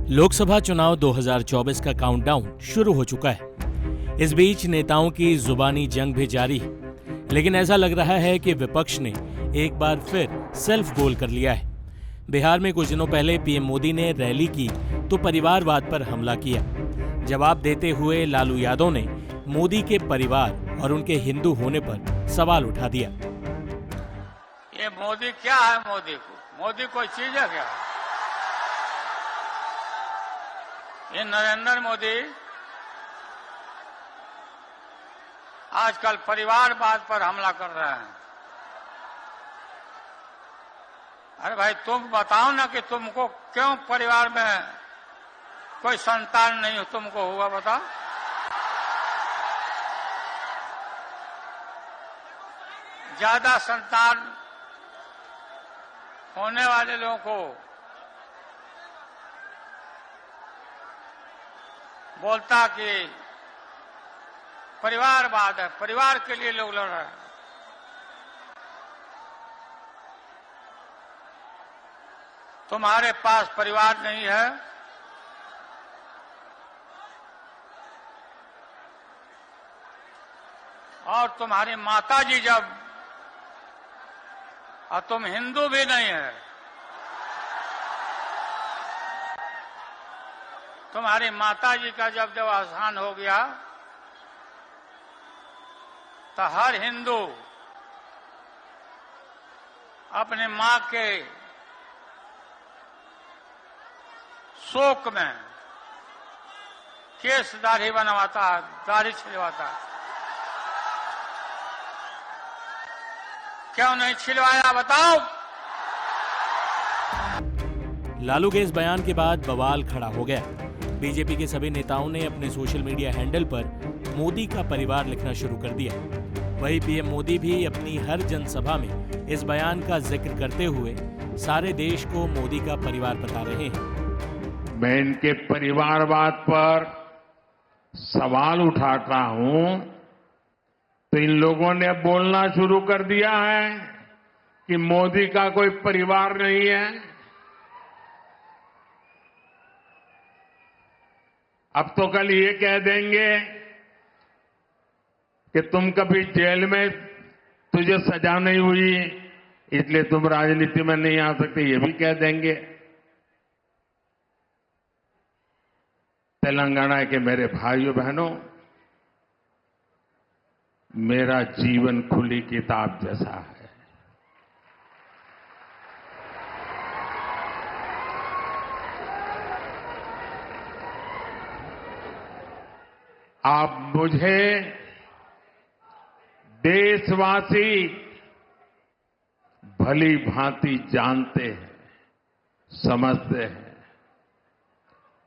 लोकसभा चुनाव 2024 का काउंटडाउन शुरू हो चुका है। इस बीच नेताओं की जुबानी जंग भी जारी है, लेकिन ऐसा लग रहा है कि विपक्ष ने एक बार फिर सेल्फ गोल कर लिया है। बिहार में कुछ दिनों पहले पीएम मोदी ने रैली की तो परिवारवाद पर हमला किया। जवाब देते हुए लालू यादव ने मोदी के परिवार और उनके हिंदू होने पर सवाल उठा दिया। ये मोदी क्या है? मोदी कोई चीज है क्या? ये नरेंद्र मोदी आजकल परिवारवाद पर हमला कर रहे हैं। अरे भाई, तुम बताओ ना कि तुमको क्यों परिवार में कोई संतान नहीं तुमको हुआ, बताओ। ज्यादा संतान होने वाले लोगों को बोलता कि परिवारवाद है, परिवार के लिए लोग लड़ रहे हैं। तुम्हारे पास परिवार नहीं है, और तुम्हारी माताजी जब, और तुम हिंदू भी नहीं है, तुम्हारी माताजी का जब देहावसान हो गया तो हर हिंदू अपने मां के शोक में केस दाढ़ी बनवाता है, दाढ़ी छिलवाता है। क्यों नहीं छिलवाया, बताओ। लालू के इस बयान के बाद बवाल खड़ा हो गया। बीजेपी के सभी नेताओं ने अपने सोशल मीडिया हैंडल पर मोदी का परिवार लिखना शुरू कर दिया। वहीं पीएम मोदी भी अपनी हर जनसभा में इस बयान का जिक्र करते हुए सारे देश को मोदी का परिवार बता रहे हैं। मैं इनके परिवारवाद पर सवाल उठाता हूं तो इन लोगों ने बोलना शुरू कर दिया है कि मोदी का कोई परिवार नहीं है। अब तो कल ये कह देंगे कि तुम कभी जेल में, तुझे सजा नहीं हुई इसलिए तुम राजनीति में नहीं आ सकते, ये भी कह देंगे। तेलंगाना के मेरे भाइयों बहनों, मेरा जीवन खुली किताब जैसा है। आप मुझे देशवासी भली भांति जानते हैं, समझते हैं।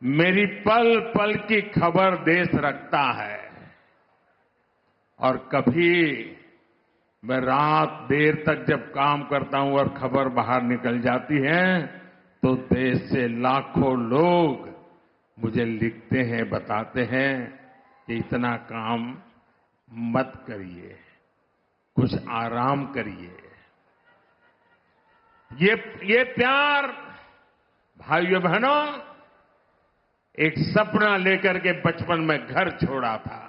मेरी पल पल की खबर देश रखता है, और कभी मैं रात देर तक जब काम करता हूं और खबर बाहर निकल जाती है तो देश से लाखों लोग मुझे लिखते हैं, बताते हैं कि इतना काम मत करिए, कुछ आराम करिए। ये प्यार भाइयों बहनों, एक सपना लेकर के बचपन में घर छोड़ा था,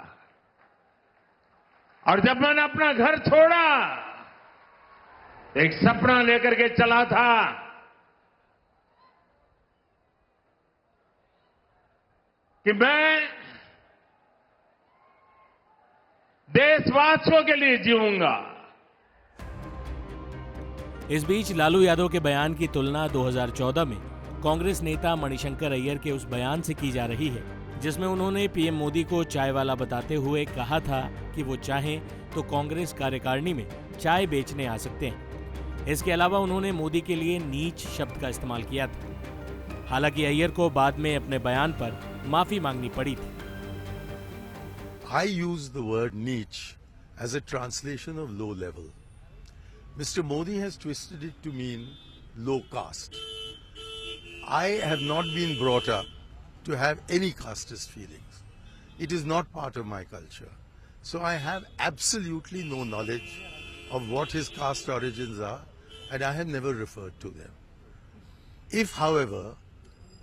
और जब मैंने अपना घर छोड़ा एक सपना लेकर के चला था कि मैं देशवासियों के लिए जीऊंगा। इस बीच लालू यादव के बयान की तुलना 2014 में कांग्रेस नेता मणिशंकर अय्यर के उस बयान से की जा रही है, जिसमें उन्होंने पीएम मोदी को चाय वाला बताते हुए कहा था कि वो चाहें तो कांग्रेस कार्यकारिणी में चाय बेचने आ सकते हैं। इसके अलावा उन्होंने मोदी के लिए नीच शब्द का इस्तेमाल किया था। हालांकि अय्यर को बाद में अपने बयान पर माफी मांगनी पड़ी थी। I use the word niche as a translation of low level. Mr. Modi has twisted it to mean low caste. I have not been brought up to have any casteist feelings. It is not part of my culture. So I have absolutely no knowledge of what his caste origins are, and I have never referred to them. If, however,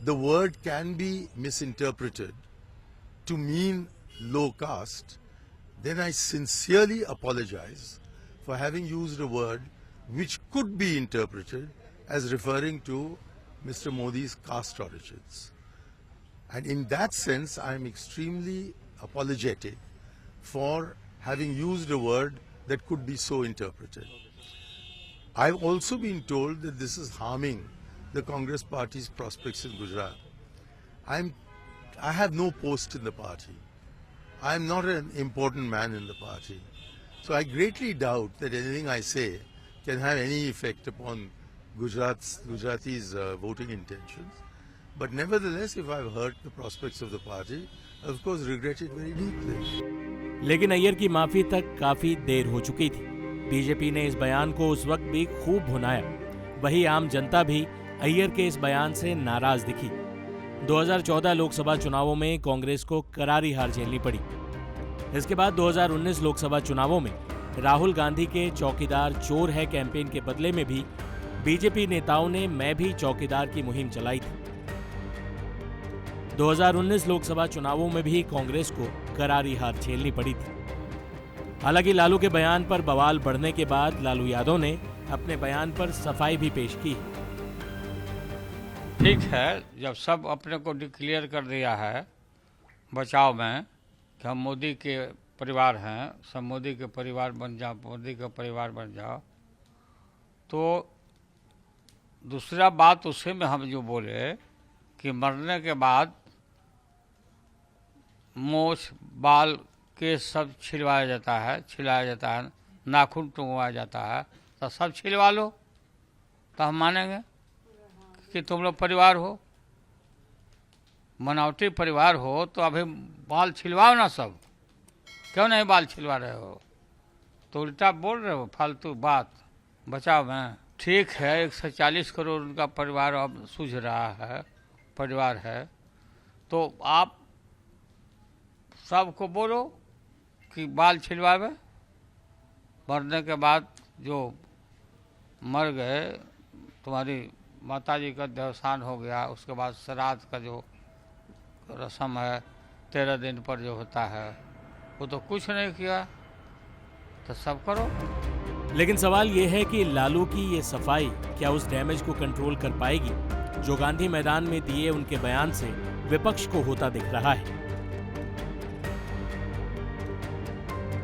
the word can be misinterpreted to mean low caste, then I sincerely apologize for having used a word which could be interpreted as referring to Mr. Modi's caste origins. And in that sense, I am extremely apologetic for having used a word that could be so interpreted. I've also been told that this is harming the Congress party's prospects in Gujarat. I have no post in the party. I am not an important man in the party. So I greatly doubt that anything I say can have any effect upon Gujaratis' voting intentions. But nevertheless, if I've hurt the prospects of the party, I of course regret it very deeply. लेकिन अय्यर की माफी तक काफी देर हो चुकी थी। BJP ने इस बयान को उस वक्त भी खूब भुनाया। वही आम जनता भी अय्यर के इस बयान से नाराज दिखी। 2014 लोकसभा चुनावों में कांग्रेस को करारी हार झेलनी पड़ी। इसके बाद 2019 लोकसभा चुनावों में राहुल गांधी के चौकीदार चोर है कैंपेन के बदले में भी बीजेपी नेताओं ने मैं भी चौकीदार की मुहिम चलाई थी। 2019 लोकसभा चुनावों में भी कांग्रेस को करारी हार झेलनी पड़ी थी। हालांकि लालू के बयान पर बवाल बढ़ने के बाद लालू यादव ने अपने बयान पर सफाई भी पेश की। ठीक है, जब सब अपने को डिक्लेयर कर दिया है बचाव में कि हम मोदी के परिवार हैं, सब मोदी के परिवार बन जाओ, मोदी का परिवार बन जाओ, तो दूसरा बात उसी में हम जो बोले कि मरने के बाद मोछ बाल केस सब छिलवाया जाता है, नाखून टूंगवाया जाता है, तो सब छिलवा लो तो हम मानेंगे कि तुम लोग परिवार हो, बनावटी परिवार हो। तो अभी बाल छिलवाओ ना सब, क्यों नहीं बाल छिलवा रहे हो? तो उल्टा बोल रहे हो फालतू बात बचाव में। ठीक है, 140 करोड़ उनका परिवार अब सूझ रहा है, परिवार है, तो आप सबको बोलो कि बाल छिलवावे। मरने के बाद जो मर गए, तुम्हारी माताजी का देवसान हो गया, उसके बाद श्राद्ध का जो रस्म है 13 दिन पर जो होता है, वो तो कुछ नहीं किया, तो सब करो। लेकिन सवाल यह है कि लालू की ये सफाई क्या उस डैमेज को कंट्रोल कर पाएगी जो गांधी मैदान में दिए उनके बयान से विपक्ष को होता दिख रहा है।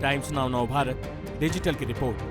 टाइम्स नाउ नव भारत डिजिटल की रिपोर्ट।